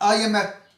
IMF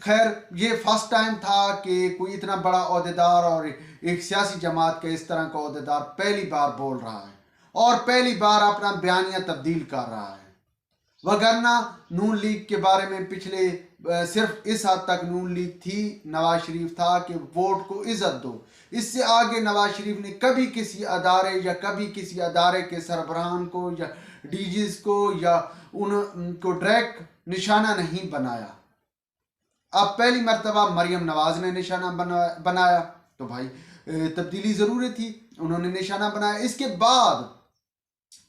خیر یہ first time تھا کہ کوئی اتنا بڑا عہدیدار اور ایک سیاسی جماعت کا اس طرح کا عہدیدار پہلی بار بول رہا ہے اور پہلی بار اپنا بیانیہ تبدیل کر رہا ہے. وگرنہ نون لیگ کے بارے میں پچھلے صرف اس حد تک نون لیگ تھی، نواز شریف تھا کہ ووٹ کو عزت دو. اس سے آگے نواز شریف نے کبھی کسی ادارے یا کبھی کسی ادارے کے سربراہان کو یا ڈی جیز کو یا ان کو ڈائریکٹ نشانہ نہیں بنایا. اب پہلی مرتبہ مریم نواز نے نشانہ بنایا تو بھائی تبدیلی ضروری تھی، انہوں نے نشانہ بنایا. اس کے بعد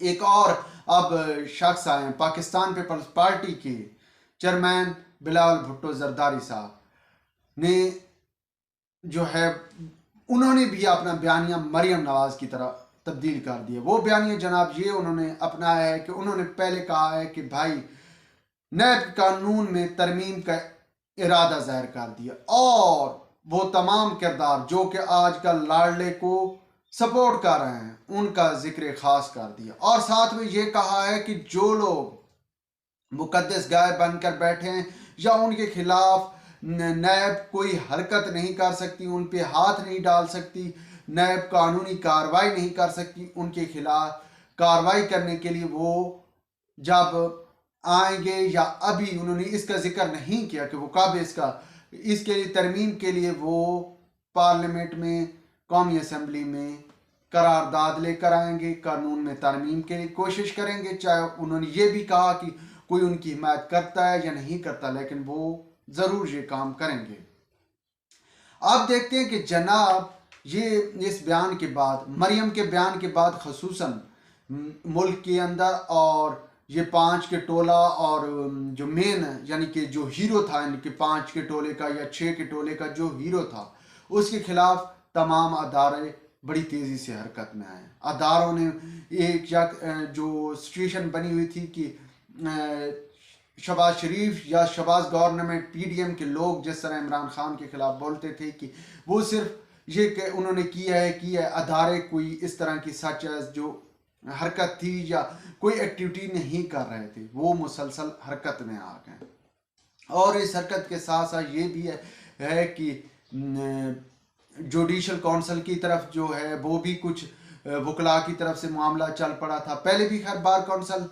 ایک اور اب شخص آئے ہیں، پاکستان پیپلز پارٹی کے چیئرمین بلاول بھٹو زرداری صاحب نے جو ہے انہوں نے بھی اپنا بیانیہ مریم نواز کی طرح تبدیل کر دیا. وہ بیانیہ جناب یہ انہوں نے اپنایا ہے کہ انہوں نے پہلے کہا ہے کہ بھائی نیب قانون میں ترمیم کا ارادہ ظاہر کر دیا اور وہ تمام کردار جو کہ آج کل لاڈلے کو سپورٹ کر رہے ہیں ان کا ذکر خاص کر دیا. اور ساتھ میں یہ کہا ہے کہ جو لوگ مقدس گائے بن کر بیٹھے ہیں یا ان کے خلاف نیب کوئی حرکت نہیں کر سکتی، ان پہ ہاتھ نہیں ڈال سکتی، نیب قانونی کارروائی نہیں کر سکتی، ان کے خلاف کارروائی کرنے کے لیے وہ جب آئیں گے یا ابھی انہوں نے اس کا ذکر نہیں کیا کہ وہ کب اس کے لیے ترمیم کے لیے وہ پارلیمنٹ میں قومی اسمبلی میں قرارداد لے کر آئیں گے، قانون میں ترمیم کے لیے کوشش کریں گے. چاہے انہوں نے یہ بھی کہا کہ کوئی ان کی حمایت کرتا ہے یا نہیں کرتا، لیکن وہ ضرور یہ کام کریں گے. آپ دیکھتے ہیں کہ جناب یہ اس بیان کے بعد، مریم کے بیان کے بعد خصوصاً ملک کے اندر اور یہ 5 کے ٹولہ اور جو مین یعنی کہ جو ہیرو تھا ان کے 5 کے ٹولے کا یا 6 کے ٹولے کا جو ہیرو تھا اس کے خلاف تمام ادارے بڑی تیزی سے حرکت میں آئے. اداروں نے ایک جو سچویشن بنی ہوئی تھی کہ شہباز شریف یا Shehbaz government P D M کے لوگ جس طرح عمران خان کے خلاف بولتے تھے کہ وہ صرف یہ کہ انہوں نے کیا ہے ادارے کوئی اس طرح کی سچ جو حرکت تھی یا کوئی ایکٹیویٹی نہیں کر رہے تھے، وہ مسلسل حرکت میں آ گئے. اور اس حرکت کے ساتھ ساتھ یہ بھی ہے کہ جوڈیشل کونسل کی طرف جو ہے وہ بھی کچھ وکلاء کی طرف سے معاملہ چل پڑا تھا. پہلے بھی خیر بار کونسل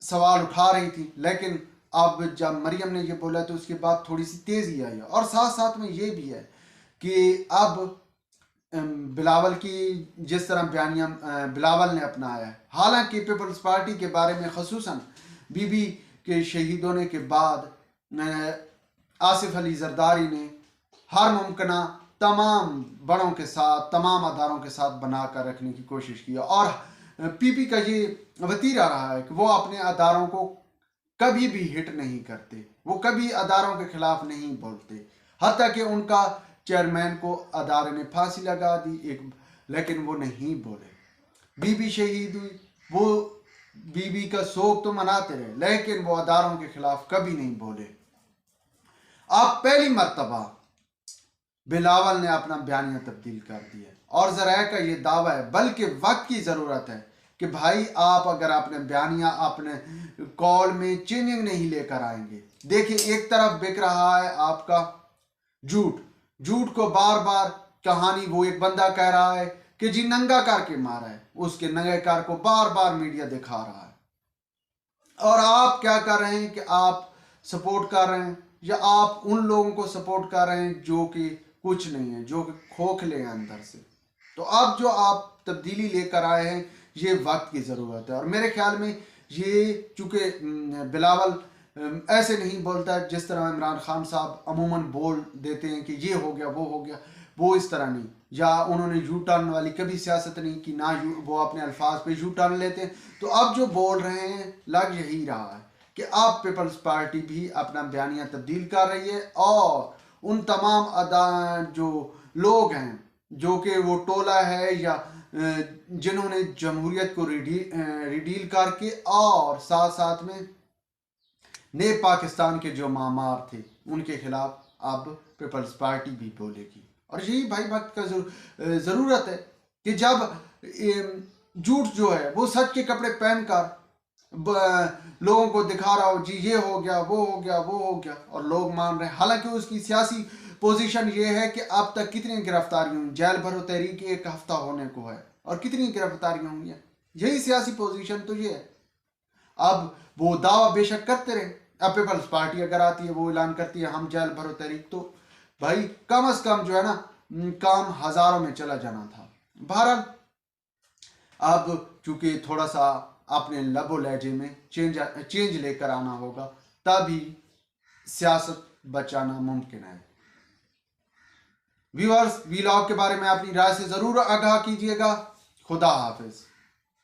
سوال اٹھا رہی تھی، لیکن اب جب مریم نے یہ بولا تو اس کے بعد تھوڑی سی تیزی آئی. اور ساتھ ساتھ میں یہ بھی ہے کہ اب بلاول کی جس طرح بیانیہ بلاول نے اپنایا ہے، حالانکہ پیپلز پارٹی کے بارے میں خصوصاً بی بی کے شہید ہونے کے بعد آصف علی زرداری نے ہر ممکنہ تمام بڑوں کے ساتھ تمام اداروں کے ساتھ بنا کر رکھنے کی کوشش کی. اور پی پی کا یہ وتیرہ رہا ہے کہ وہ اپنے اداروں کو کبھی بھی ہٹ نہیں کرتے، وہ کبھی اداروں کے خلاف نہیں بولتے، حتیٰ کہ ان کا چیئرمین کو ادارے نے پھانسی لگا دی لیکن وہ نہیں بولے. بی بی شہید ہوئی، وہ بی بی کا سوگ تو مناتے رہے لیکن وہ اداروں کے خلاف کبھی نہیں بولے. اب پہلی مرتبہ بلاول نے اپنا بیانیہ تبدیل کر دیا اور ذرائع کا یہ دعویٰ ہے، بلکہ وقت کی ضرورت ہے کہ بھائی آپ اگر اپنے بیانیہ اپنے کال میں چینجنگ نہیں لے کر آئیں گے. دیکھیں ایک طرف بک رہا ہے آپ کا جھوٹ کو بار بار کہانی، وہ ایک بندہ کہہ رہا ہے کہ جی ننگا کر کے مارا ہے، اس کے ننگے کار کو بار بار میڈیا دکھا رہا ہے. اور آپ کیا کر رہے ہیں کہ آپ سپورٹ کر رہے ہیں یا آپ ان لوگوں کو سپورٹ کر رہے ہیں جو کہ کچھ نہیں ہے، جو کہ کھوکھلے ہیں اندر سے. تو اب جو آپ تبدیلی لے کر آئے ہیں یہ وقت کی ضرورت ہے. اور میرے خیال میں یہ چونکہ بلاول ایسے نہیں بولتا جس طرح عمران خان صاحب عموماً بول دیتے ہیں کہ یہ ہو گیا وہ ہو گیا، وہ اس طرح نہیں، یا انہوں نے یو ٹرن والی کبھی سیاست نہیں کی، نہ وہ اپنے الفاظ پہ یو ٹرن لیتے ہیں. تو اب جو بول رہے ہیں لگ یہی رہا ہے کہ اب پیپلز پارٹی بھی اپنا بیانیہ تبدیل کر رہی ہے اور ان تمام جو لوگ ہیں جو کہ وہ ٹولہ ہے یا جنہوں نے جمہوریت کو ریڈیل کر کے اور ساتھ ساتھ میں نئے پاکستان کے جو معمار تھے ان کے خلاف اب پیپلز پارٹی بھی بولے گی. اور یہی بھائی وقت کا ضرورت ہے کہ جب جھوٹ جو ہے وہ سچ کے کپڑے پہن کر لوگوں کو دکھا رہا ہو جی یہ ہو گیا وہ ہو گیا وہ ہو گیا اور لوگ مان رہے ہیں، حالانکہ اس کی سیاسی پوزیشن یہ ہے کہ اب تک کتنی گرفتاریاں ہوئی، جیل بھرو تحریک 1 ہفتہ ہونے کو ہے اور کتنی گرفتاریاں ہوئی ہیں، یہی سیاسی پوزیشن تو یہ ہے۔ اب وہ دعویٰ بے شک کرتے رہے، اب پیپلز پارٹی اگر آتی ہے وہ اعلان کرتی ہے ہم جیل بھرو تحریک، تو بھائی کم از کم جو ہے نا کام ہزاروں میں چلا جانا تھا۔ بہرحال اب چونکہ تھوڑا سا اپنے لب و لہجے میں چینج لے کر آنا ہوگا، تبھی سیاست بچانا ممکن ہے۔ ویورز ویلاگ کے بارے میں اپنی رائے سے ضرور آگاہ کیجیے گا۔ خدا حافظ۔